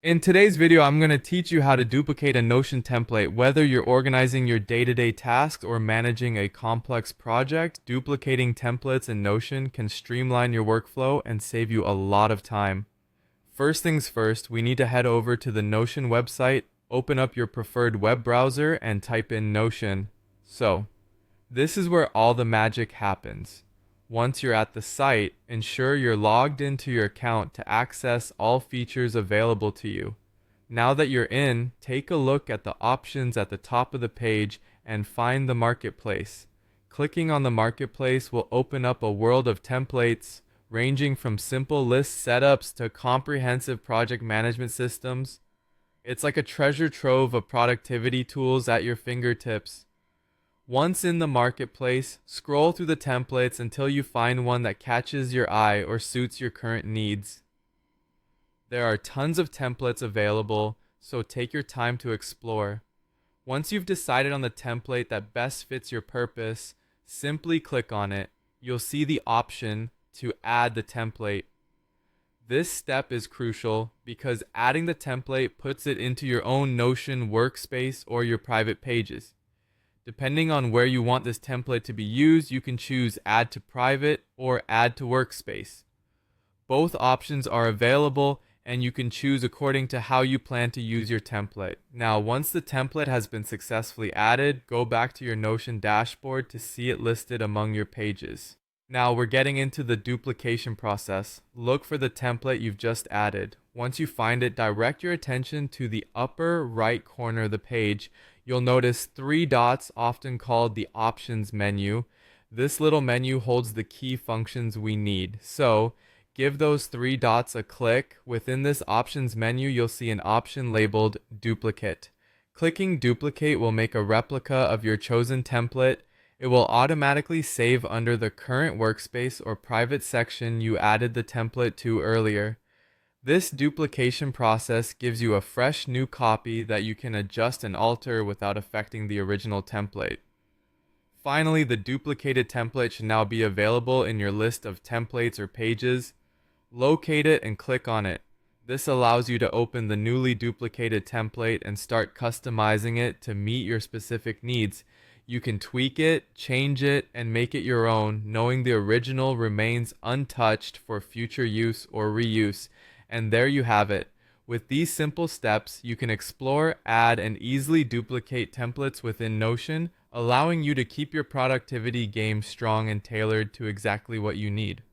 In today's video, I'm going to teach you how to duplicate a Notion template. Whether you're organizing your day-to-day tasks or managing a complex project, duplicating templates in Notion can streamline your workflow and save you a lot of time. First things first, we need to head over to the Notion website, open up your preferred web browser, and type in Notion. So, this is where all the magic happens. Once you're at the site, ensure you're logged into your account to access all features available to you. Now that you're in, take a look at the options at the top of the page and find the marketplace. Clicking on the marketplace will open up a world of templates ranging from simple list setups to comprehensive project management systems. It's like a treasure trove of productivity tools at your fingertips. Once in the marketplace, scroll through the templates until you find one that catches your eye or suits your current needs. There are tons of templates available, so take your time to explore. Once you've decided on the template that best fits your purpose, simply click on it. You'll see the option to add the template. This step is crucial because adding the template puts it into your own Notion workspace or your private pages. Depending on where you want this template to be used, you can choose Add to Private or Add to Workspace. Both options are available and you can choose according to how you plan to use your template. Now, once the template has been successfully added, go back to your Notion dashboard to see it listed among your pages. Now we're getting into the duplication process. Look for the template you've just added. Once you find it, direct your attention to the upper right corner of the page. You'll notice three dots, often called the options menu. This little menu holds the key functions we need. So give those three dots a click. Within this options menu, you'll see an option labeled duplicate. Clicking duplicate will make a replica of your chosen template. It will automatically save under the current workspace or private section you added the template to earlier. This duplication process gives you a fresh new copy that you can adjust and alter without affecting the original template. Finally, the duplicated template should now be available in your list of templates or pages. Locate it and click on it. This allows you to open the newly duplicated template and start customizing it to meet your specific needs. You can tweak it, change it, and make it your own, knowing the original remains untouched for future use or reuse. And there you have it. With these simple steps, you can explore, add, and easily duplicate templates within Notion, allowing you to keep your productivity game strong and tailored to exactly what you need.